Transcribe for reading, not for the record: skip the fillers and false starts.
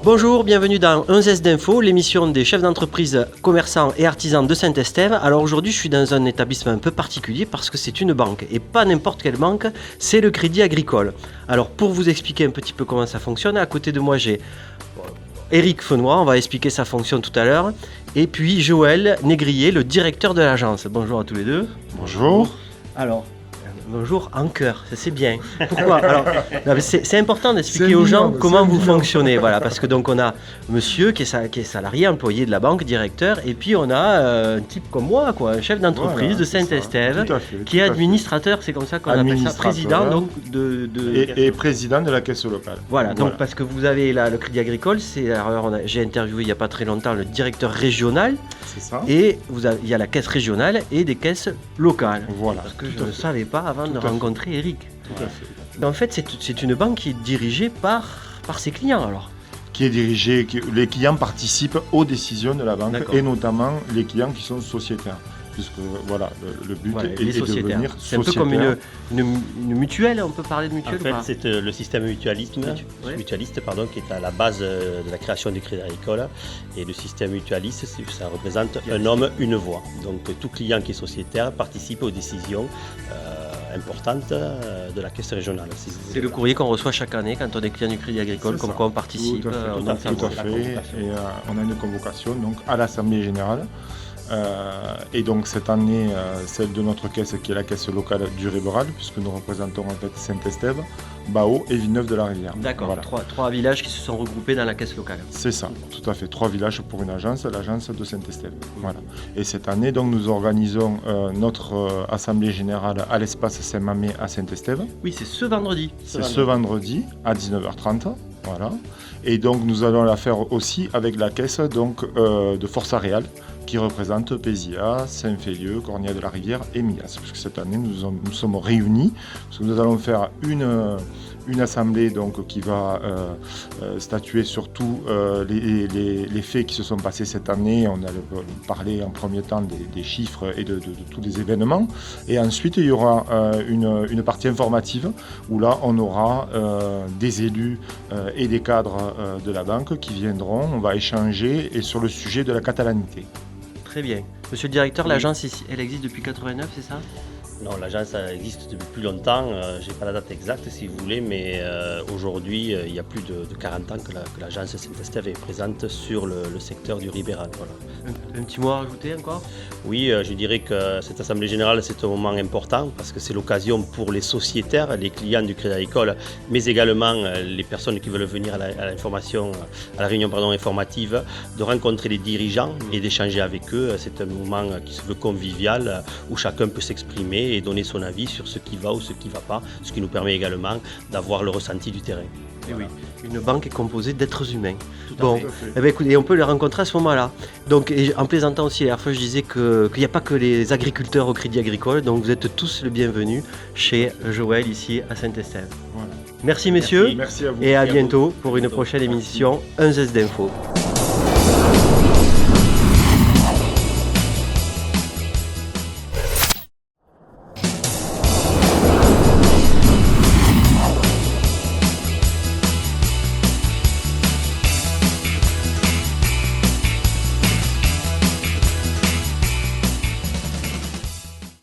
Bonjour, bienvenue dans 1S d'Info, l'émission des chefs d'entreprise, commerçants et artisans de Saint-Estève. Alors aujourd'hui, je suis dans un établissement un peu particulier parce que c'est une banque et pas n'importe quelle banque, c'est le Crédit Agricole. Alors pour vous expliquer un petit peu comment ça fonctionne, à côté de moi j'ai Éric Fenoy, on va expliquer sa fonction tout à l'heure, et puis Joël Négrier, le directeur de l'agence. Bonjour à tous les deux. Bonjour. Alors, bonjour en cœur, ça c'est bien. Pourquoi? Alors, c'est important d'expliquer aux gens comment vous fonctionnez, voilà, parce que donc on a monsieur qui est salarié, employé de la banque, directeur, et puis on a un type comme moi, quoi, un chef d'entreprise de Saint-Estève, qui est administrateur, c'est comme ça qu'on appelle ça, président donc et président de la caisse locale. Voilà, donc parce que vous avez là le Crédit Agricole, j'ai interviewé il n'y a pas très longtemps le directeur régional, c'est ça. Et il y a la caisse régionale et des caisses locales. Voilà. Parce que je ne savais pas avant de rencontrer Éric. Tout à fait. En fait, c'est une banque qui est dirigée par ses clients alors. Qui est dirigée, les clients participent aux décisions de la banque et notamment les clients qui sont sociétaires. Puisque voilà, le but est de devenir sociétaire. C'est un peu comme une mutuelle, on peut parler de mutuelle en fait, c'est le système mutualiste qui est à la base de la création du Crédit Agricole. Et le système mutualiste, ça représente un homme, une voix. Donc tout client qui est sociétaire participe aux décisions importantes de la caisse régionale. C'est le courrier qu'on reçoit chaque année quand on est client du Crédit Agricole, comme quoi on participe. Tout à fait. Et on a une convocation donc, à l'Assemblée générale. Et donc cette année, celle de notre caisse qui est la caisse locale du Ribéral, puisque nous représentons en fait Saint-Estève, Bao et Villeneuve-de-la-Rivière. D'accord, voilà. Trois villages qui se sont regroupés dans la caisse locale. C'est ça, tout à fait. 3 villages pour une agence, l'agence de Saint-Estève. Voilà. Et cette année, donc, nous organisons notre assemblée générale à l'espace Saint-Mamé à Saint-Estève. Oui, c'est ce vendredi. C'est ce vendredi à 19h30. Voilà. Et donc nous allons la faire aussi avec la caisse donc, de Força Real, qui représente Pézia, Saint-Félieu, Cornières de la Rivière et Millas. Parce que cette année, nous sommes réunis, parce que nous allons faire une assemblée donc, qui va statuer sur tous les faits qui se sont passés cette année. On a parlé en premier temps des chiffres et de tous les événements. Et ensuite, il y aura une partie informative où là, on aura des élus et des cadres de la banque qui viendront. On va échanger et sur le sujet de la catalanité. Très bien. Monsieur le directeur, l'agence, elle existe depuis 89, c'est ça? Non, l'agence existe depuis plus longtemps. Je n'ai pas la date exacte si vous voulez, mais aujourd'hui, il y a plus de 40 ans que l'agence Saint-Estève est présente sur le secteur du Ribéral. Voilà. Un petit mot à rajouter encore? Oui, je dirais que cette Assemblée Générale, c'est un moment important parce que c'est l'occasion pour les sociétaires, les clients du Crédit Agricole, mais également les personnes qui veulent venir à la réunion informative, de rencontrer les dirigeants et d'échanger avec eux. C'est un moment qui se veut convivial où chacun peut s'exprimer et donner son avis sur ce qui va ou ce qui ne va pas, ce qui nous permet également d'avoir le ressenti du terrain. Et oui, une banque est composée d'êtres humains. Bon, écoutez, on peut les rencontrer à ce moment-là. Donc, en plaisantant aussi, la dernière fois, je disais qu'il n'y a pas que les agriculteurs au Crédit Agricole, donc vous êtes tous le bienvenu chez Joël ici à Saint-Estève. Voilà. Merci messieurs, merci à vous. Et à bientôt pour une prochaine émission 1S d'Info.